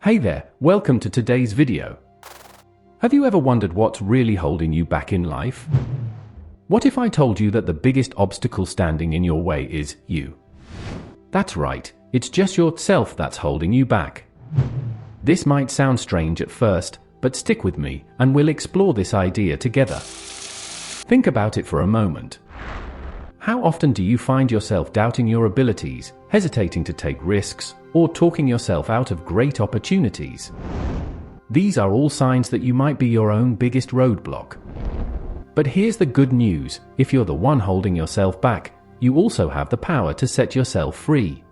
Hey there, welcome to today's video. Have you ever wondered what's really holding you back in life? What if I told you that the biggest obstacle standing in your way is you? That's right, it's just yourself that's holding you back. This might sound strange at first, but stick with me, and we'll explore this idea together. Think about it for a moment. How often do you find yourself doubting your abilities, hesitating to take risks, or talking yourself out of great opportunities? These are all signs that you might be your own biggest roadblock. But here's the good news: if you're the one holding yourself back, you also have the power to set yourself free.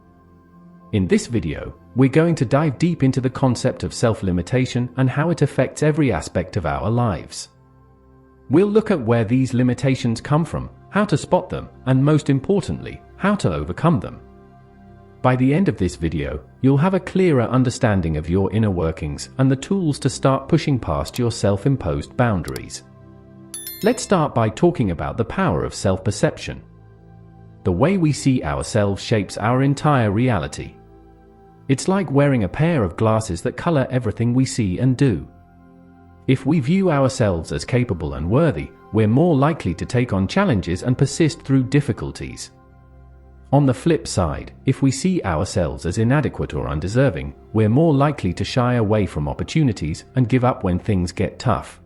In this video, we're going to dive deep into the concept of self-limitation and how it affects every aspect of our lives. We'll look at where these limitations come from, how to spot them, and most importantly, how to overcome them. By the end of this video, you'll have a clearer understanding of your inner workings and the tools to start pushing past your self-imposed boundaries. Let's start by talking about the power of self-perception. The way we see ourselves shapes our entire reality. It's like wearing a pair of glasses that color everything we see and do. If we view ourselves as capable and worthy, we're more likely to take on challenges and persist through difficulties. On the flip side, if we see ourselves as inadequate or undeserving, we're more likely to shy away from opportunities and give up when things get tough.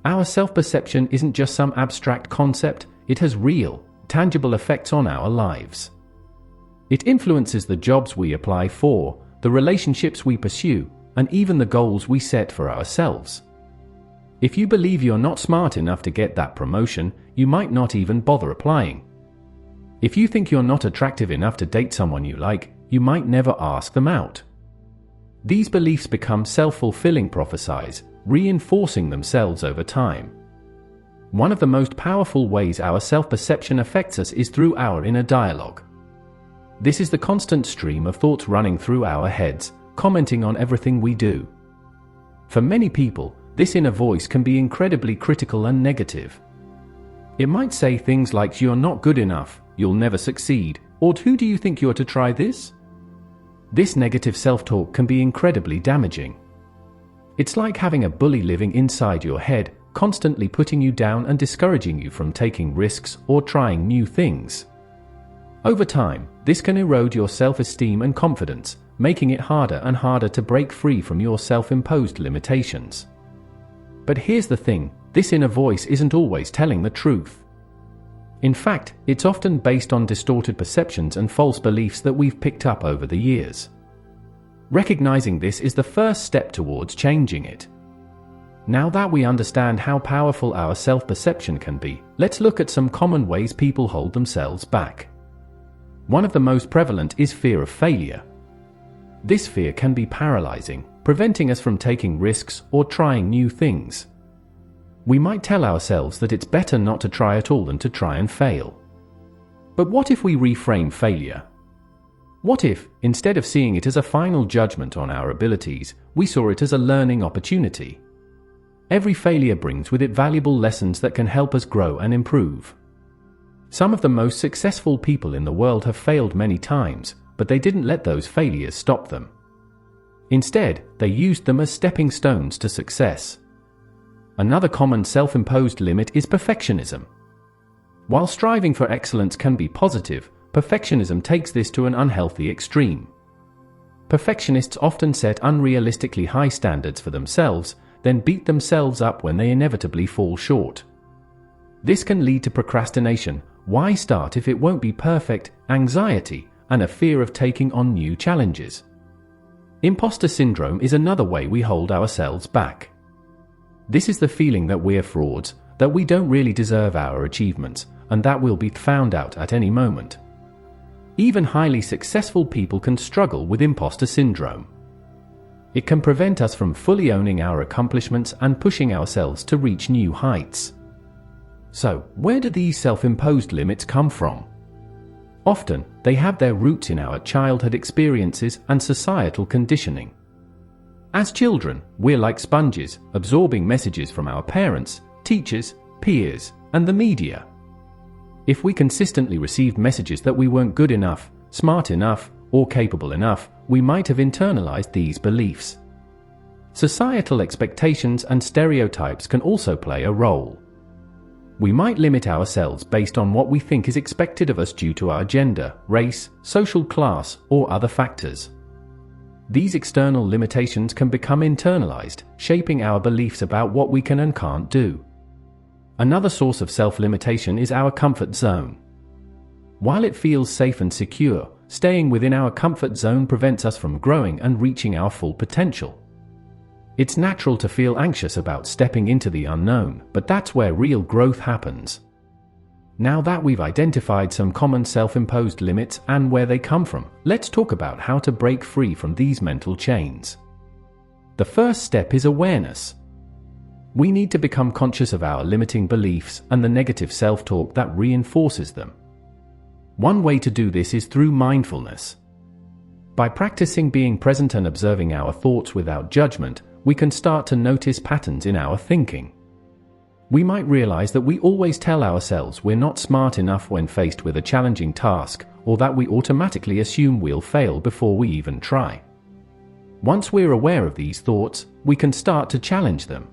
Our self-perception isn't just some abstract concept, it has real, tangible effects on our lives. It influences the jobs we apply for, the relationships we pursue, and even the goals we set for ourselves. If you believe you're not smart enough to get that promotion, you might not even bother applying. If you think you're not attractive enough to date someone you like, you might never ask them out. These beliefs become self-fulfilling prophecies, reinforcing themselves over time. One of the most powerful ways our self-perception affects us is through our inner dialogue. This is the constant stream of thoughts running through our heads, commenting on everything we do. For many people, this inner voice can be incredibly critical and negative. It might say things like, "You're not good enough, you'll never succeed," or "Who do you think you're to try this?" This negative self-talk can be incredibly damaging. It's like having a bully living inside your head, constantly putting you down and discouraging you from taking risks or trying new things. Over time, this can erode your self-esteem and confidence, making it harder and harder to break free from your self-imposed limitations. But here's the thing: this inner voice isn't always telling the truth. In fact, it's often based on distorted perceptions and false beliefs that we've picked up over the years. Recognizing this is the first step towards changing it. Now that we understand how powerful our self-perception can be, let's look at some common ways people hold themselves back. One of the most prevalent is fear of failure. This fear can be paralyzing, preventing us from taking risks or trying new things. We might tell ourselves that it's better not to try at all than to try and fail. But what if we reframe failure? What if, instead of seeing it as a final judgment on our abilities, we saw it as a learning opportunity? Every failure brings with it valuable lessons that can help us grow and improve. Some of the most successful people in the world have failed many times, but they didn't let those failures stop them. Instead, they used them as stepping stones to success. Another common self-imposed limit is perfectionism. While striving for excellence can be positive, perfectionism takes this to an unhealthy extreme. Perfectionists often set unrealistically high standards for themselves, then beat themselves up when they inevitably fall short. This can lead to procrastination, why start if it won't be perfect, anxiety, and a fear of taking on new challenges. Imposter syndrome is another way we hold ourselves back. This is the feeling that we're frauds, that we don't really deserve our achievements, and that we'll be found out at any moment. Even highly successful people can struggle with imposter syndrome. It can prevent us from fully owning our accomplishments and pushing ourselves to reach new heights. So, where do these self-imposed limits come from? Often, they have their roots in our childhood experiences and societal conditioning. As children, we're like sponges, absorbing messages from our parents, teachers, peers, and the media. If we consistently received messages that we weren't good enough, smart enough, or capable enough, we might have internalized these beliefs. Societal expectations and stereotypes can also play a role. We might limit ourselves based on what we think is expected of us due to our gender, race, social class, or other factors. These external limitations can become internalized, shaping our beliefs about what we can and can't do. Another source of self-limitation is our comfort zone. While it feels safe and secure, staying within our comfort zone prevents us from growing and reaching our full potential. It's natural to feel anxious about stepping into the unknown, but that's where real growth happens. Now that we've identified some common self-imposed limits and where they come from, let's talk about how to break free from these mental chains. The first step is awareness. We need to become conscious of our limiting beliefs and the negative self-talk that reinforces them. One way to do this is through mindfulness. By practicing being present and observing our thoughts without judgment, we can start to notice patterns in our thinking. We might realize that we always tell ourselves we're not smart enough when faced with a challenging task, or that we automatically assume we'll fail before we even try. Once we're aware of these thoughts, we can start to challenge them.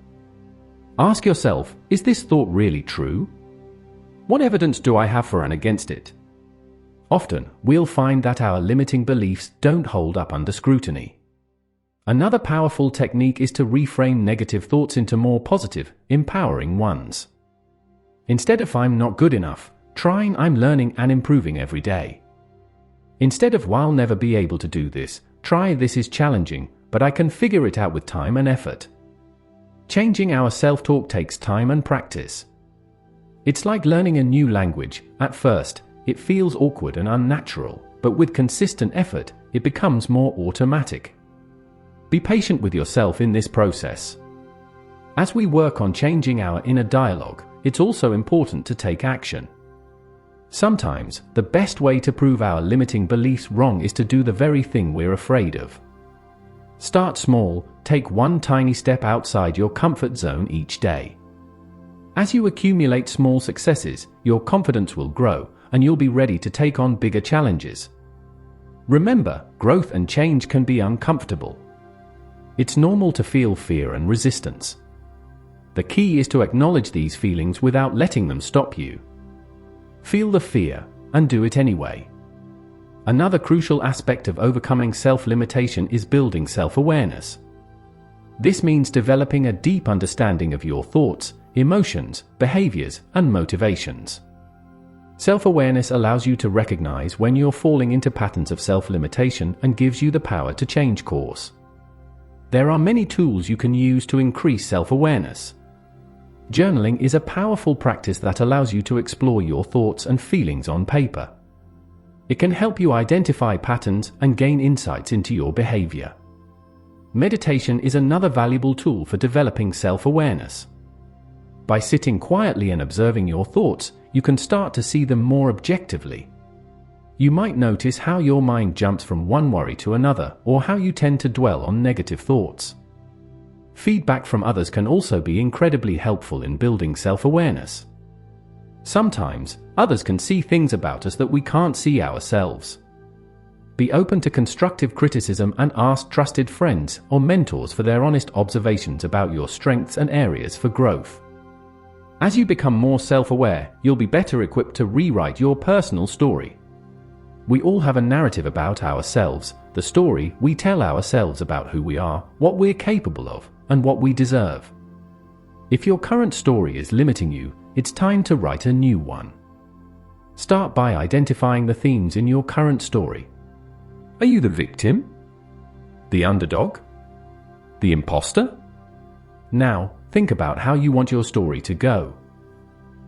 Ask yourself, is this thought really true? What evidence do I have for and against it? Often, we'll find that our limiting beliefs don't hold up under scrutiny. Another powerful technique is to reframe negative thoughts into more positive, empowering ones. Instead of "I'm not good enough," try "I'm learning and improving every day." Instead of "I'll never be able to do this," try "This is challenging, but I can figure it out with time and effort." Changing our self-talk takes time and practice. It's like learning a new language. At first, it feels awkward and unnatural, but with consistent effort, it becomes more automatic. Be patient with yourself in this process. As we work on changing our inner dialogue, it's also important to take action. Sometimes, the best way to prove our limiting beliefs wrong is to do the very thing we're afraid of. Start small, take one tiny step outside your comfort zone each day. As you accumulate small successes, your confidence will grow, and you'll be ready to take on bigger challenges. Remember, growth and change can be uncomfortable. It's normal to feel fear and resistance. The key is to acknowledge these feelings without letting them stop you. Feel the fear, and do it anyway. Another crucial aspect of overcoming self-limitation is building self-awareness. This means developing a deep understanding of your thoughts, emotions, behaviors, and motivations. Self-awareness allows you to recognize when you're falling into patterns of self-limitation and gives you the power to change course. There are many tools you can use to increase self-awareness. Journaling is a powerful practice that allows you to explore your thoughts and feelings on paper. It can help you identify patterns and gain insights into your behavior. Meditation is another valuable tool for developing self-awareness. By sitting quietly and observing your thoughts, you can start to see them more objectively. You might notice how your mind jumps from one worry to another, or how you tend to dwell on negative thoughts. Feedback from others can also be incredibly helpful in building self-awareness. Sometimes, others can see things about us that we can't see ourselves. Be open to constructive criticism and ask trusted friends or mentors for their honest observations about your strengths and areas for growth. As you become more self-aware, you'll be better equipped to rewrite your personal story. We all have a narrative about ourselves, the story we tell ourselves about who we are, what we're capable of, and what we deserve. If your current story is limiting you, it's time to write a new one. Start by identifying the themes in your current story. Are you the victim? The underdog? The imposter? Now, think about how you want your story to go.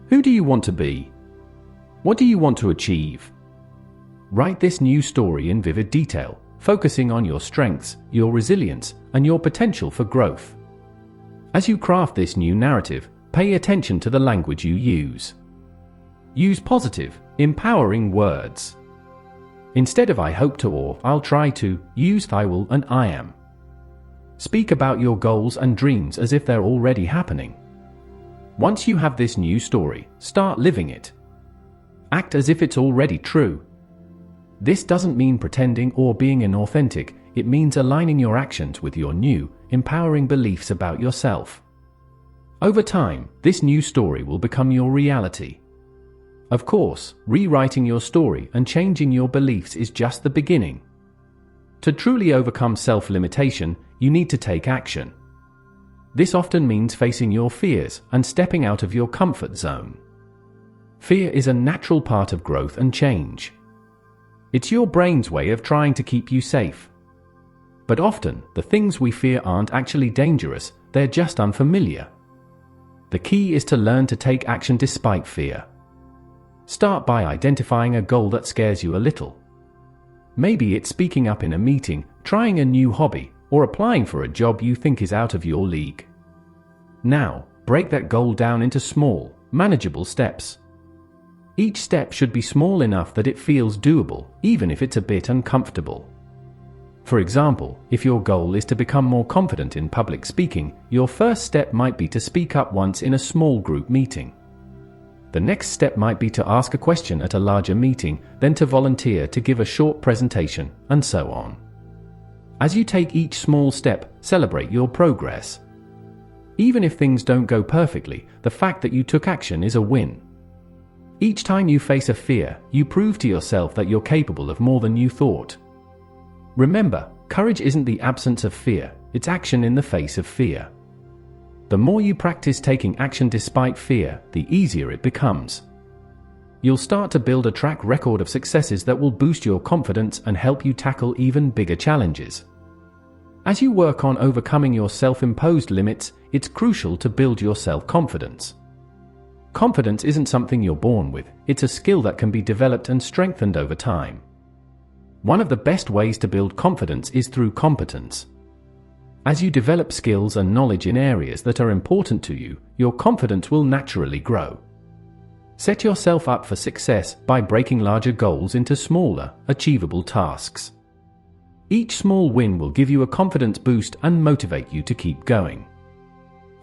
Who do you want to be? What do you want to achieve? Write this new story in vivid detail, focusing on your strengths, your resilience, and your potential for growth. As you craft this new narrative, pay attention to the language you use. Use positive, empowering words. Instead of "I hope to" or "I'll try to," use "I will" and "I am." Speak about your goals and dreams as if they're already happening. Once you have this new story, start living it. Act as if it's already true. This doesn't mean pretending or being inauthentic, it means aligning your actions with your new, empowering beliefs about yourself. Over time, this new story will become your reality. Of course, rewriting your story and changing your beliefs is just the beginning. To truly overcome self-limitation, you need to take action. This often means facing your fears and stepping out of your comfort zone. Fear is a natural part of growth and change. It's your brain's way of trying to keep you safe. But often, the things we fear aren't actually dangerous, they're just unfamiliar. The key is to learn to take action despite fear. Start by identifying a goal that scares you a little. Maybe it's speaking up in a meeting, trying a new hobby, or applying for a job you think is out of your league. Now, break that goal down into small, manageable steps. Each step should be small enough that it feels doable, even if it's a bit uncomfortable. For example, if your goal is to become more confident in public speaking, your first step might be to speak up once in a small group meeting. The next step might be to ask a question at a larger meeting, then to volunteer to give a short presentation, and so on. As you take each small step, celebrate your progress. Even if things don't go perfectly, the fact that you took action is a win. Each time you face a fear, you prove to yourself that you're capable of more than you thought. Remember, courage isn't the absence of fear, it's action in the face of fear. The more you practice taking action despite fear, the easier it becomes. You'll start to build a track record of successes that will boost your confidence and help you tackle even bigger challenges. As you work on overcoming your self-imposed limits, it's crucial to build your self-confidence. Confidence isn't something you're born with, it's a skill that can be developed and strengthened over time. One of the best ways to build confidence is through competence. As you develop skills and knowledge in areas that are important to you, your confidence will naturally grow. Set yourself up for success by breaking larger goals into smaller, achievable tasks. Each small win will give you a confidence boost and motivate you to keep going.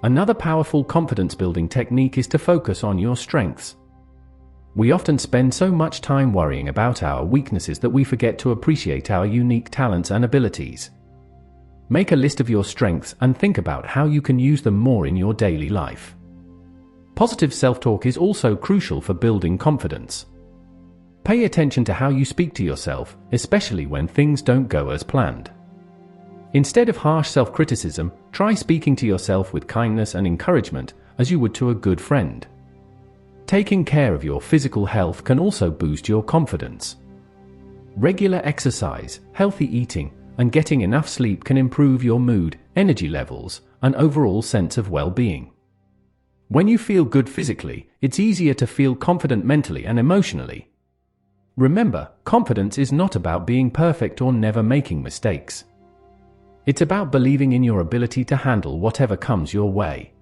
Another powerful confidence-building technique is to focus on your strengths. We often spend so much time worrying about our weaknesses that we forget to appreciate our unique talents and abilities. Make a list of your strengths and think about how you can use them more in your daily life. Positive self-talk is also crucial for building confidence. Pay attention to how you speak to yourself, especially when things don't go as planned. Instead of harsh self-criticism, try speaking to yourself with kindness and encouragement, as you would to a good friend. Taking care of your physical health can also boost your confidence. Regular exercise, healthy eating, and getting enough sleep can improve your mood, energy levels, and overall sense of well-being. When you feel good physically, it's easier to feel confident mentally and emotionally. Remember, confidence is not about being perfect or never making mistakes. It's about believing in your ability to handle whatever comes your way.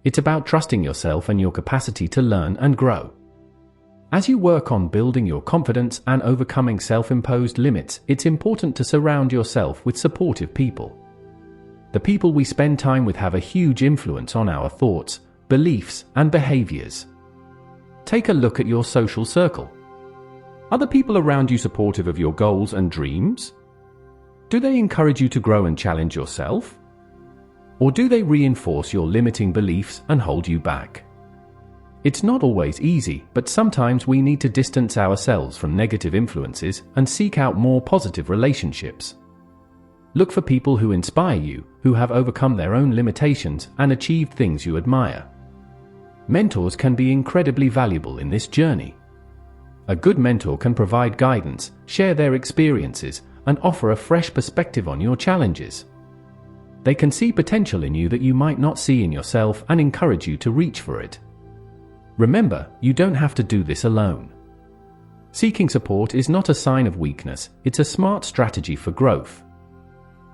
It's about trusting yourself and your capacity to learn and grow. As you work on building your confidence and overcoming self-imposed limits, it's important to surround yourself with supportive people. The people we spend time with have a huge influence on our thoughts, beliefs, and behaviors. Take a look at your social circle. Are the people around you supportive of your goals and dreams? Do they encourage you to grow and challenge yourself? Or do they reinforce your limiting beliefs and hold you back? It's not always easy, but sometimes we need to distance ourselves from negative influences and seek out more positive relationships. Look for people who inspire you, who have overcome their own limitations and achieved things you admire. Mentors can be incredibly valuable in this journey. A good mentor can provide guidance, share their experiences, and offer a fresh perspective on your challenges. They can see potential in you that you might not see in yourself and encourage you to reach for it. Remember, you don't have to do this alone. Seeking support is not a sign of weakness, it's a smart strategy for growth.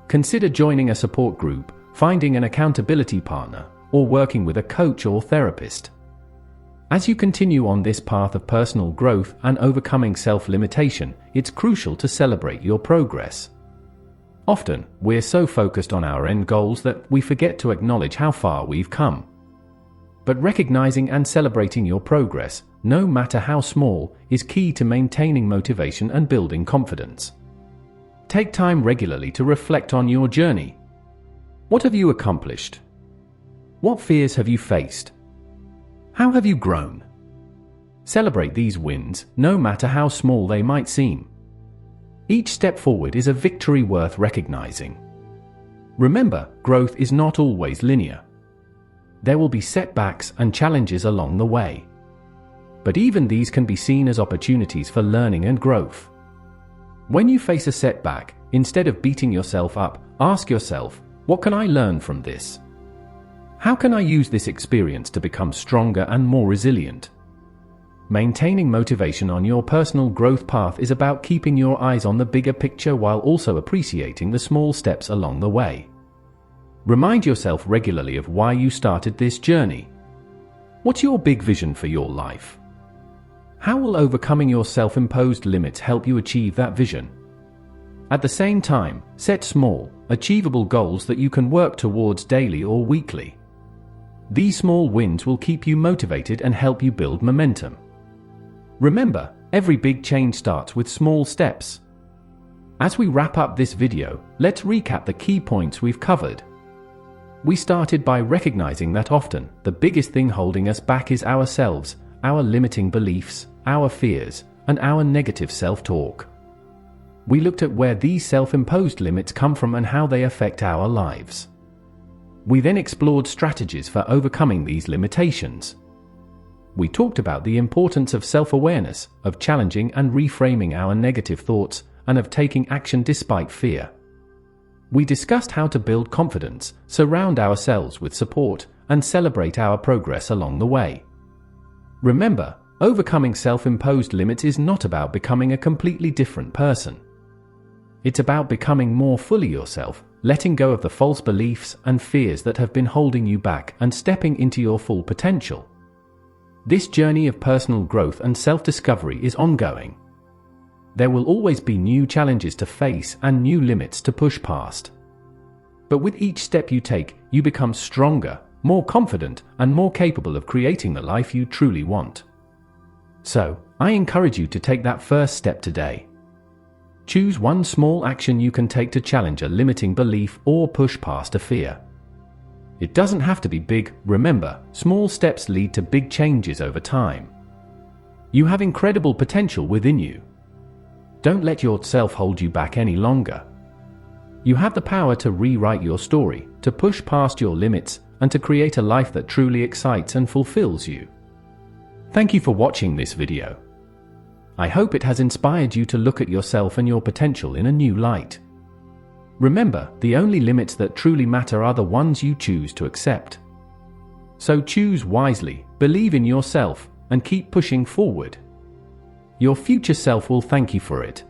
Consider joining a support group, finding an accountability partner, or working with a coach or therapist. As you continue on this path of personal growth and overcoming self-limitation, it's crucial to celebrate your progress. Often, we're so focused on our end goals that we forget to acknowledge how far we've come. But recognizing and celebrating your progress, no matter how small, is key to maintaining motivation and building confidence. Take time regularly to reflect on your journey. What have you accomplished? What fears have you faced? How have you grown? Celebrate these wins, no matter how small they might seem. Each step forward is a victory worth recognizing. Remember, growth is not always linear. There will be setbacks and challenges along the way. But even these can be seen as opportunities for learning and growth. When you face a setback, instead of beating yourself up, ask yourself, what can I learn from this? How can I use this experience to become stronger and more resilient? Maintaining motivation on your personal growth path is about keeping your eyes on the bigger picture while also appreciating the small steps along the way. Remind yourself regularly of why you started this journey. What's your big vision for your life? How will overcoming your self-imposed limits help you achieve that vision? At the same time, set small, achievable goals that you can work towards daily or weekly. These small wins will keep you motivated and help you build momentum. Remember, every big change starts with small steps. As we wrap up this video, let's recap the key points we've covered. We started by recognizing that often, the biggest thing holding us back is ourselves, our limiting beliefs, our fears, and our negative self-talk. We looked at where these self-imposed limits come from and how they affect our lives. We then explored strategies for overcoming these limitations. We talked about the importance of self-awareness, of challenging and reframing our negative thoughts, and of taking action despite fear. We discussed how to build confidence, surround ourselves with support, and celebrate our progress along the way. Remember, overcoming self-imposed limits is not about becoming a completely different person. It's about becoming more fully yourself, letting go of the false beliefs and fears that have been holding you back and stepping into your full potential. This journey of personal growth and self-discovery is ongoing. There will always be new challenges to face and new limits to push past. But with each step you take, you become stronger, more confident, and more capable of creating the life you truly want. So, I encourage you to take that first step today. Choose one small action you can take to challenge a limiting belief or push past a fear. It doesn't have to be big. Remember, small steps lead to big changes over time. You have incredible potential within you. Don't let yourself hold you back any longer. You have the power to rewrite your story, to push past your limits, and to create a life that truly excites and fulfills you. Thank you for watching this video. I hope it has inspired you to look at yourself and your potential in a new light. Remember, the only limits that truly matter are the ones you choose to accept. So choose wisely, believe in yourself, and keep pushing forward. Your future self will thank you for it.